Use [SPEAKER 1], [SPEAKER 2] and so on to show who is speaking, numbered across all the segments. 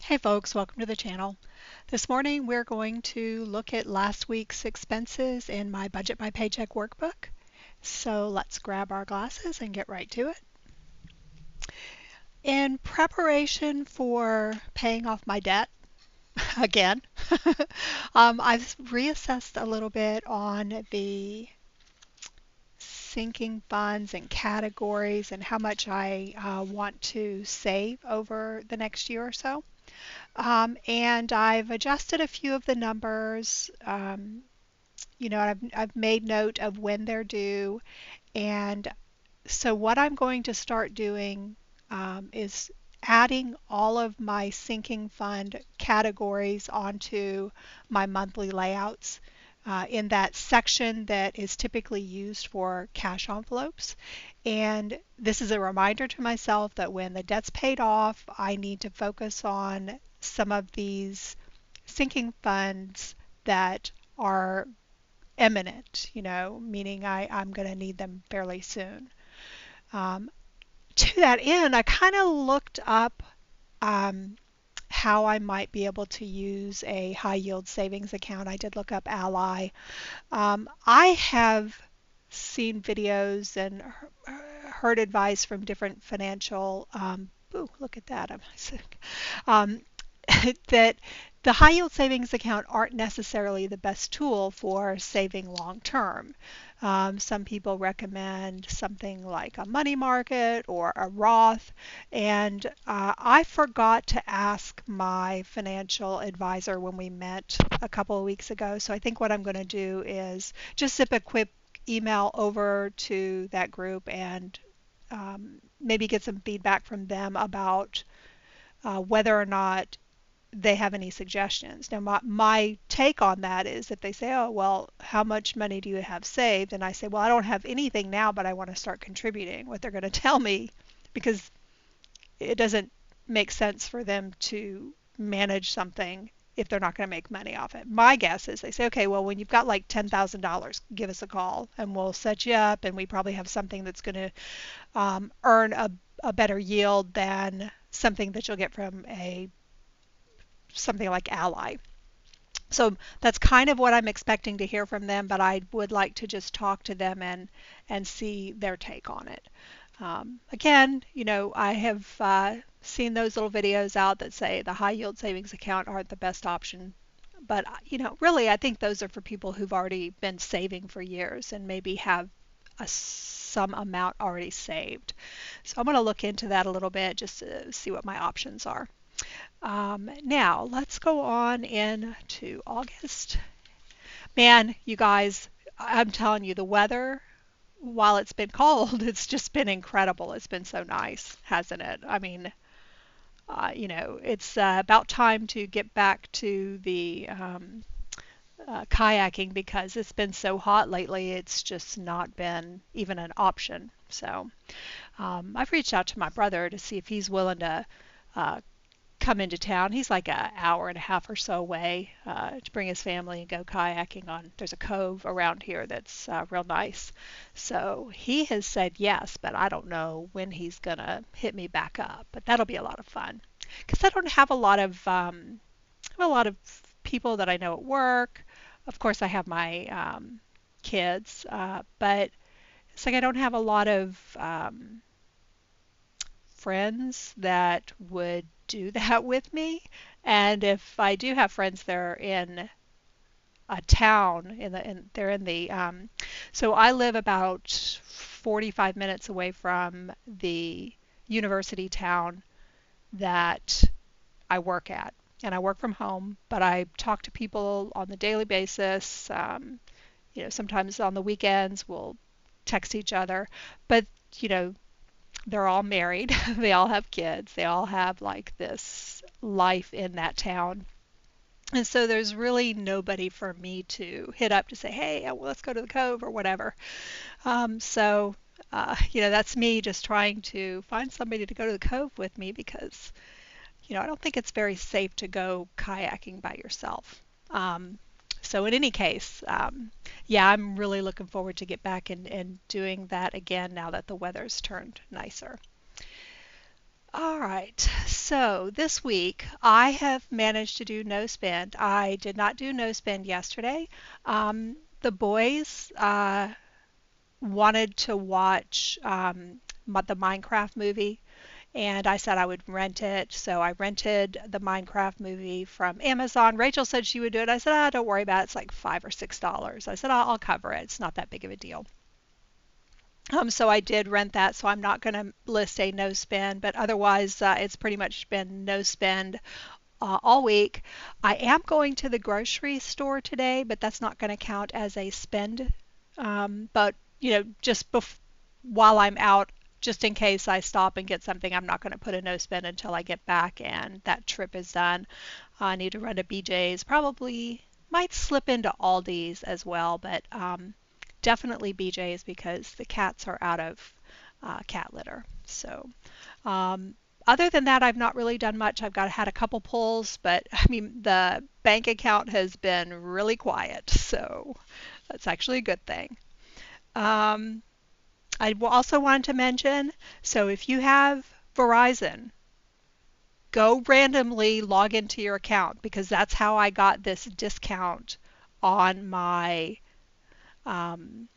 [SPEAKER 1] Hey folks, welcome to the channel. This morning we're going to look at last week's expenses in my Budget by Paycheck workbook. So let's grab our glasses and get right to it. In preparation for paying off my debt, again, I've reassessed a little bit on the sinking funds and categories and how much I want to save over the next year or so. And I've adjusted a few of the numbers. I've made note of when they're due. And so what I'm going to start doing is adding all of my sinking fund categories onto my monthly layouts in that section that is typically used for cash envelopes. And this is a reminder to myself that when the debt's paid off, I need to focus on some of these sinking funds that are imminent, meaning I'm going to need them fairly soon. To that end, I kind of looked up how I might be able to use a high yield savings account. I did look up Ally. I have seen videos and heard advice from different financial, look at that, I'm sick, that the high yield savings account aren't necessarily the best tool for saving long term. Some people recommend something like a money market or a Roth, and I forgot to ask my financial advisor when we met a couple of weeks ago. So I think what I'm going to do is just zip a quick email over to that group and maybe get some feedback from them about whether or not they have any suggestions. Now, my take on that is if they say, oh, well, how much money do you have saved? And I say, well, I don't have anything now, but I want to start contributing. What they're going to tell me, because it doesn't make sense for them to manage something if they're not going to make money off it. My guess is they say, okay, well, when you've got like $10,000, give us a call and we'll set you up, and we probably have something that's going to earn a better yield than something that you'll get from something like Ally. So that's kind of what I'm expecting to hear from them, but I would like to just talk to them and see their take on it. Again, I have seen those little videos out that say the high yield savings account aren't the best option. But, really, I think those are for people who've already been saving for years and maybe have some amount already saved. So I'm going to look into that a little bit just to see what my options are. Now, let's go on into August. Man, you guys, I'm telling you, the weather, while it's been cold, it's just been incredible. It's been so nice, hasn't it? I mean, it's about time to get back to the kayaking because it's been so hot lately. It's just not been even an option. So I've reached out to my brother to see if he's willing to come into town. He's like an hour and a half or so away to bring his family and go kayaking on. There's a cove around here that's real nice. So he has said yes, but I don't know when he's gonna hit me back up. But that'll be a lot of fun because I don't have a lot of people that I know at work. Of course, I have my kids, but it's like I don't have a lot of friends that would do that with me. And if I do have friends that are in a town, they're in the so I live about 45 minutes away from the university town that I work at. And I work from home, but I talk to people on the daily basis. Sometimes on the weekends we'll text each other. But, they're all married. They all have kids. They all have like this life in that town. And so there's really nobody for me to hit up to say, hey, well, let's go to the cove or whatever. That's me just trying to find somebody to go to the cove with me because, I don't think it's very safe to go kayaking by yourself. So in any case, I'm really looking forward to get back and doing that again now that the weather's turned nicer. All right. So this week I have managed to do no spend. I did not do no spend yesterday. The boys wanted to watch the Minecraft movie, and I said I would rent it. So I rented the Minecraft movie from Amazon. Rachel said she would do it. I said, don't worry about it. It's like $5 or $6. I said, I'll cover it. It's not that big of a deal. So I did rent that, so I'm not going to list a no spend, but otherwise it's pretty much been no spend all week. I am going to the grocery store today, but that's not going to count as a spend. But just while I'm out, just in case I stop and get something, I'm not going to put a no spend until I get back and that trip is done. I need to run to BJ's, probably might slip into Aldi's as well, but definitely BJ's because the cats are out of cat litter. So other than that, I've not really done much. Had a couple pulls, but I mean the bank account has been really quiet, so that's actually a good thing. Um, I also wanted to mention, so if you have Verizon, go randomly log into your account because that's how I got this discount on um,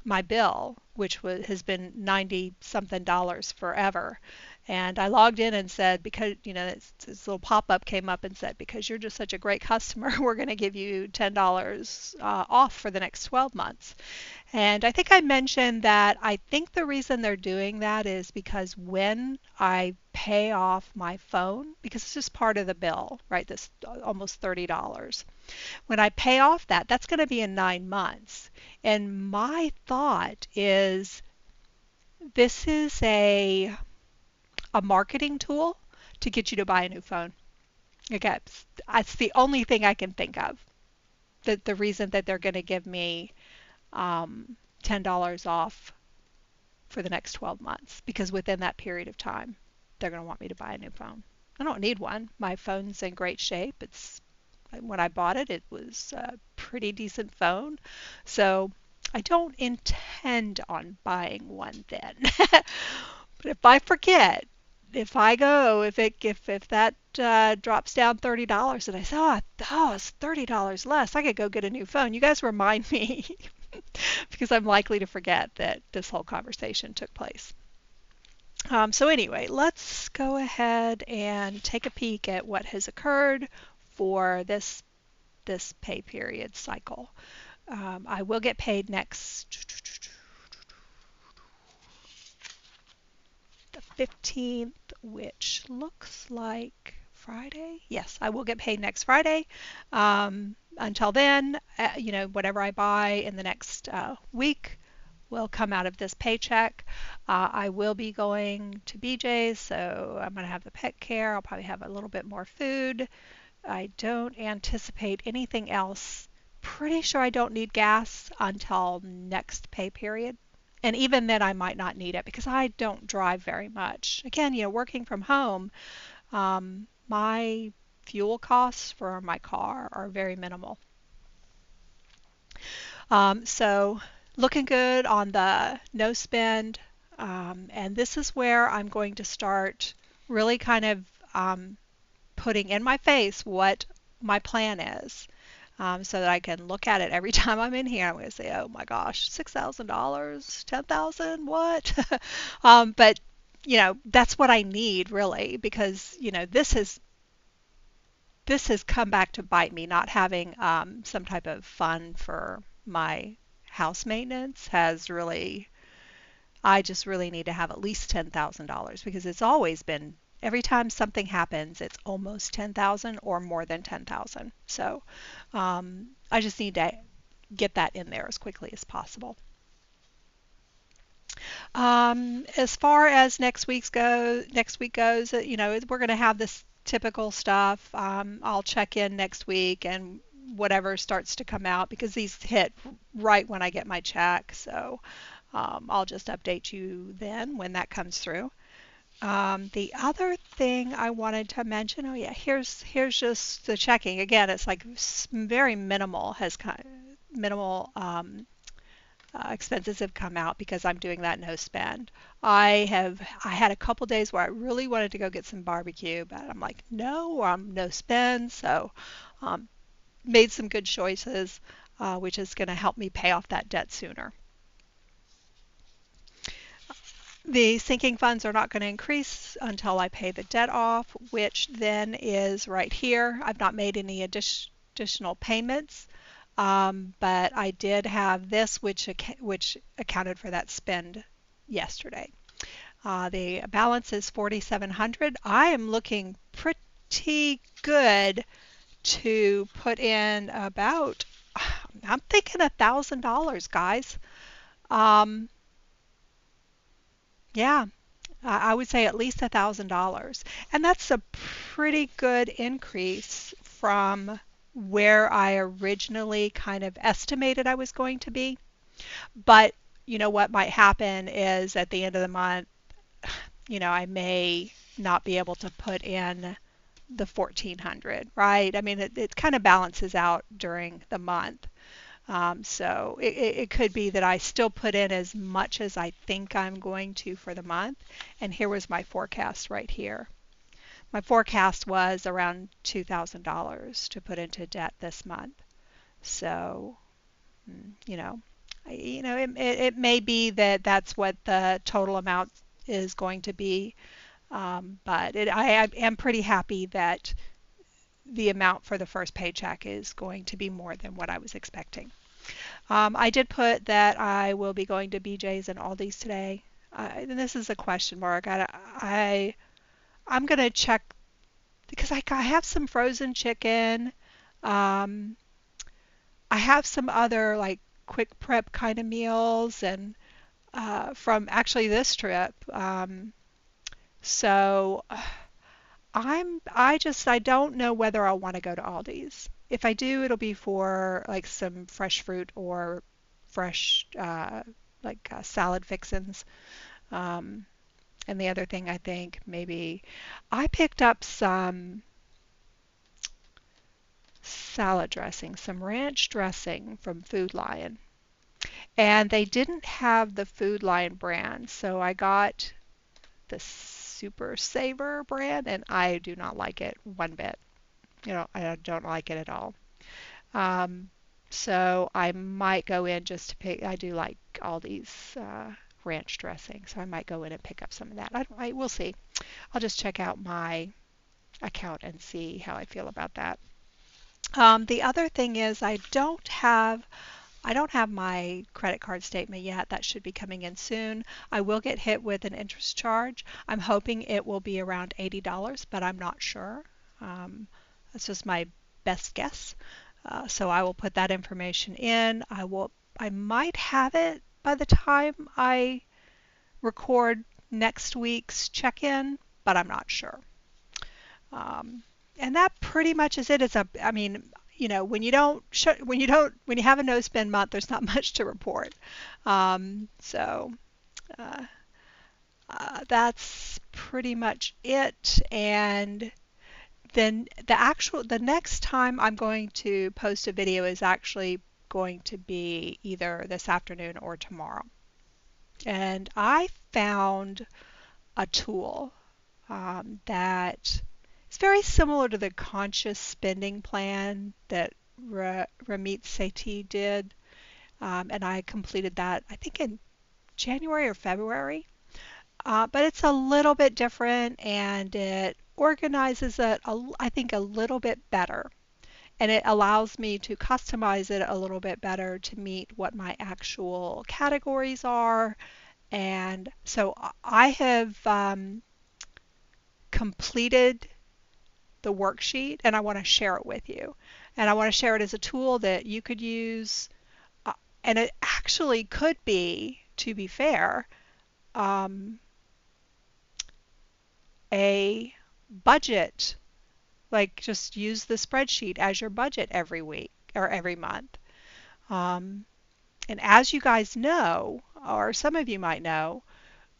[SPEAKER 1] my bill, which has been 90 something dollars forever. And I logged in and said, because, this little pop up came up and said, because you're just such a great customer, we're going to give you $10 off for the next 12 months. And I think I mentioned that I think the reason they're doing that is because when I pay off my phone, because it's just part of the bill, right? This almost $30. When I pay off that, that's going to be in 9 months. And my thought is this is a marketing tool to get you to buy a new phone. Okay, that's the only thing I can think of. The reason that they're going to give me $10 off for the next 12 months, because within that period of time, they're going to want me to buy a new phone. I don't need one. My phone's in great shape. When I bought it, it was a pretty decent phone. So I don't intend on buying one then. But if I forget, if that drops down $30 and I say, oh, it's $30 less, I could go get a new phone. You guys remind me because I'm likely to forget that this whole conversation took place. So anyway, let's go ahead and take a peek at what has occurred for this pay period cycle. I will get paid next the 15th, which looks like Friday. Yes, I will get paid next Friday. Until then, whatever I buy in the next week will come out of this paycheck. I will be going to BJ's, so I'm going to have the pet care. I'll probably have a little bit more food. I don't anticipate anything else. Pretty sure I don't need gas until next pay period. And even then, I might not need it because I don't drive very much. Again, working from home, my fuel costs for my car are very minimal. So looking good on the no spend. And this is where I'm going to start really kind of putting in my face what my plan is. So that I can look at it every time I'm in here. I'm going to say, oh my gosh, $6,000, 10,000, what? But that's what I need really, because this has come back to bite me. Not having some type of fund for my house maintenance has really, I just really need to have at least $10,000 because it's always been, every time something happens, it's almost 10,000 or more than 10,000. So I just need to get that in there as quickly as possible. As far as next week goes, we're going to have this typical stuff. I'll check in next week and whatever starts to come out because these hit right when I get my check. So I'll just update you then when that comes through. The other thing I wanted to mention, oh yeah, here's just the checking. Again, it's like very minimal, has kind of minimal expenses have come out because I'm doing that no spend. I had a couple days where I really wanted to go get some barbecue, but I'm like, no, I'm no spend. So um, made some good choices, which is going to help me pay off that debt sooner. The sinking funds are not going to increase until I pay the debt off, which then is right here. I've not made any additional payments, but I did have this, which accounted for that spend yesterday. The balance is 4,700. I am looking pretty good to put in about, I'm thinking $1,000, guys. Um, yeah, I would say at least $1,000. And that's a pretty good increase from where I originally kind of estimated I was going to be. But you know what might happen is at the end of the month, I may not be able to put in the 1,400, right? I mean, it kind of balances out during the month. So it could be that I still put in as much as I think I'm going to for the month. And here was my forecast right here. My forecast was around $2,000 to put into debt this month. So, you know, it may be that that's what the total amount is going to be. But I am pretty happy that the amount for the first paycheck is going to be more than what I was expecting. I did put that I will be going to BJ's and Aldi's today. And this is a question mark. I'm going to check because I have some frozen chicken. Um, I have some other like quick prep kind of meals and from actually this trip. So I don't know whether I'll want to go to Aldi's. If I do, it'll be for like some fresh fruit or fresh salad fixins. Um, and the other thing I think maybe I picked up some salad dressing, some ranch dressing from Food Lion. And they didn't have the Food Lion brand, so I got the Super Savor brand, and I do not like it one bit. I don't like it at all. Um, so I might go in just to pick. I do like all these ranch dressing, so I might go in and pick up some of that. We'll see. I'll just check out my account and see how I feel about that. The other thing is I don't have my credit card statement yet. That should be coming in soon. I will get hit with an interest charge. I'm hoping it will be around $80, but I'm not sure. That's just my best guess. So I will put that information in. I might have it by the time I record next week's check-in, but I'm not sure. Um, and that pretty much is it. I mean, when you have a no spend month, there's not much to report. So uh, that's pretty much it. And then the next time I'm going to post a video is actually going to be either this afternoon or tomorrow. And I found a tool that is very similar to the conscious spending plan that Ramit Sethi did. And I completed that, I think, in January or February. But it's a little bit different and it organizes it, I think, a little bit better. And it allows me to customize it a little bit better to meet what my actual categories are. And so I have completed the worksheet and I want to share it with you. And I want to share it as a tool that you could use. And it actually could be, to be fair, um, a budget. Like just use the spreadsheet as your budget every week or every month. Um, and as you guys know, or some of you might know,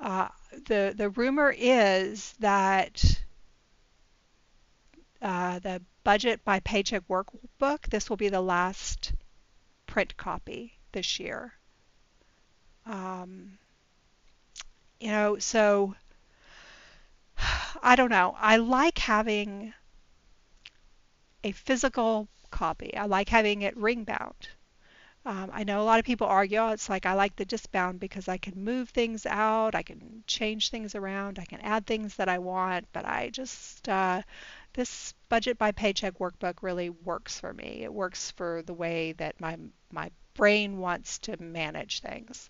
[SPEAKER 1] uh, the rumor is that the budget by Paycheck Workbook, this will be the last print copy this year. Um, so I don't know. I like having a physical copy. I like having it ring bound. I know a lot of people argue, oh, it's like I like the disc bound because I can move things out, I can change things around, I can add things that I want, but this budget by paycheck workbook really works for me. It works for the way that my brain wants to manage things.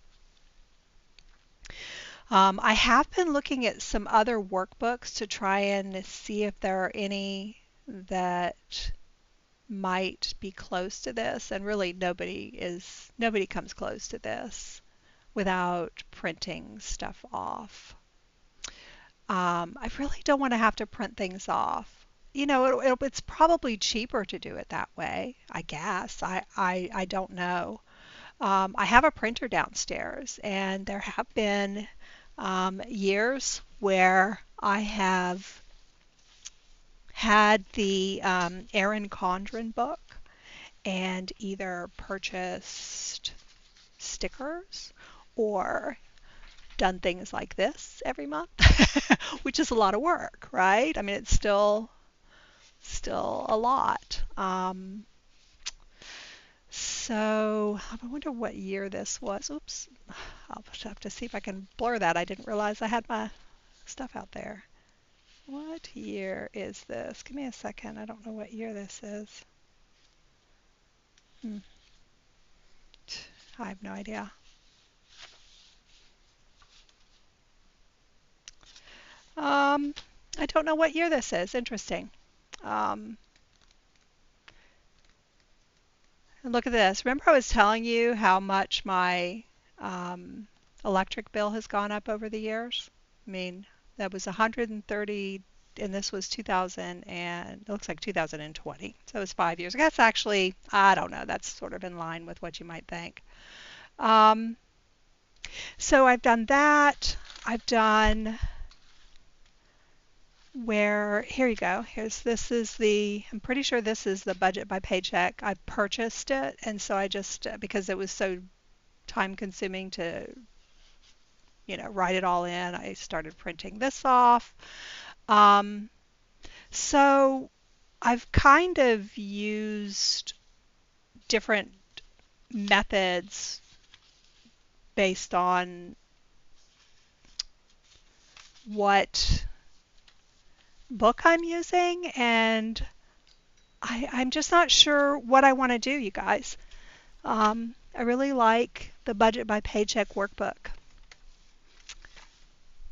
[SPEAKER 1] I have been looking at some other workbooks to try and see if there are any that might be close to this, and really nobody comes close to this without printing stuff off. I really don't want to have to print things off. It's probably cheaper to do it that way, I guess. I don't know. I have a printer downstairs, and there have been years where I have had the Erin Condren book and either purchased stickers or done things like this every month, which is a lot of work, right? I mean, it's still a lot. So I wonder what year this was. Oops, I'll have to see if I can blur that. I didn't realize I had my stuff out there. What year is this? Give me a second. I don't know what year this is. I have no idea. I don't know what year this is. Interesting. Um, and look at this. Remember I was telling you how much my um, electric bill has gone up over the years? I mean, that was 130, and this was 2000, and it looks like 2020. So it was 5 years. That's actually, I don't know, that's sort of in line with what you might think. Um, so I've done that. I've done where, here you go. I'm pretty sure this is the budget by paycheck. I purchased it, and so I just, because it was so time consuming to, write it all in, I started printing this off. Um, so I've kind of used different methods based on what book I'm using, and I'm just not sure what I want to do, you guys. I really like the Budget by Paycheck workbook.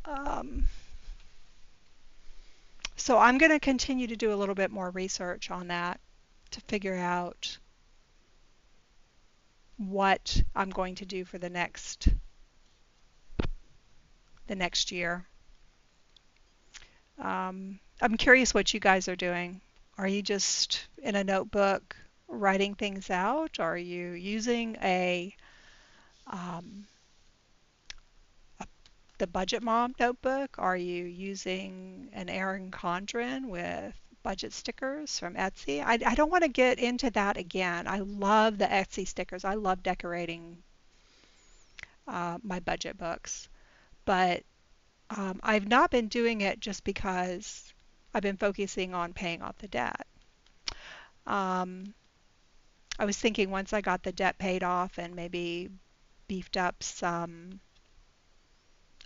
[SPEAKER 1] Um, so I'm going to continue to do a little bit more research on that to figure out what I'm going to do for the next year. I'm curious what you guys are doing. Are you just in a notebook writing things out? Are you using um, the Budget Mom notebook? Are you using an Erin Condren with budget stickers from Etsy? I don't want to get into that again. I love the Etsy stickers. I love decorating my budget books, but I've not been doing it just because I've been focusing on paying off the debt. Um, I was thinking once I got the debt paid off and maybe beefed up some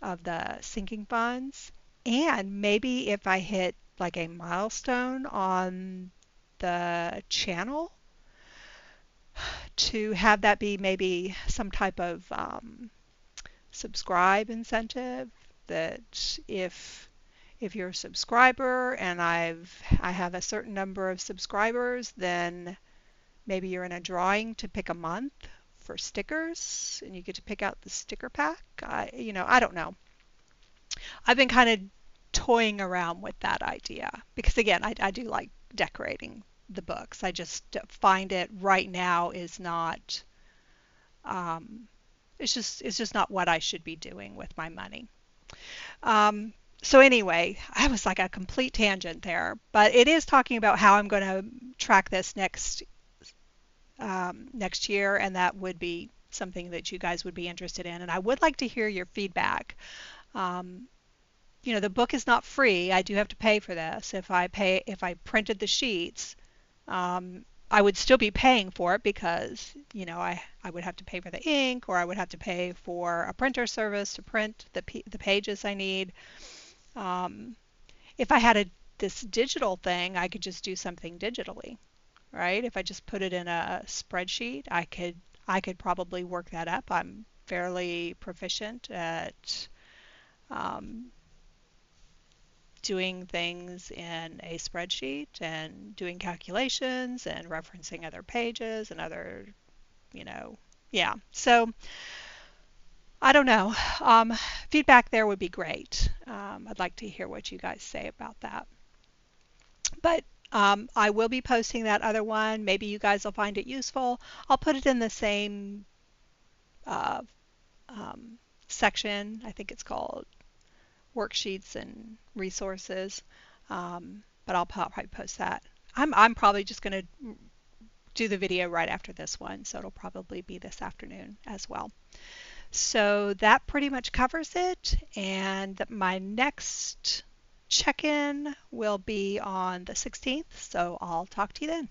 [SPEAKER 1] of the sinking funds, and maybe if I hit like a milestone on the channel, to have that be maybe some type of subscribe incentive, that if you're a subscriber and I have a certain number of subscribers, then maybe you're in a drawing to pick a month for stickers and you get to pick out the sticker pack. I don't know. I've been kind of toying around with that idea because again, I do like decorating the books. I just find it right now is not it's just not what I should be doing with my money. So anyway, I was like a complete tangent there, but it is talking about how I'm going to track this next year, and that would be something that you guys would be interested in. And I would like to hear your feedback. Um, the book is not free. I do have to pay for this. If I printed the sheets, I would still be paying for it because, I would have to pay for the ink, or I would have to pay for a printer service to print the pages I need. Um, if I had this digital thing, I could just do something digitally, right? If I just put it in a spreadsheet, I could probably work that up. I'm fairly proficient at um, doing things in a spreadsheet and doing calculations and referencing other pages and other, yeah. So I don't know. Feedback there would be great. I'd like to hear what you guys say about that. But I will be posting that other one. Maybe you guys will find it useful. I'll put it in the same uh, um, section. I think it's called worksheets and resources. But I'll probably post that. I'm probably just going to do the video right after this one, so it'll probably be this afternoon as well. So that pretty much covers it, and my next check-in will be on the 16th, so I'll talk to you then.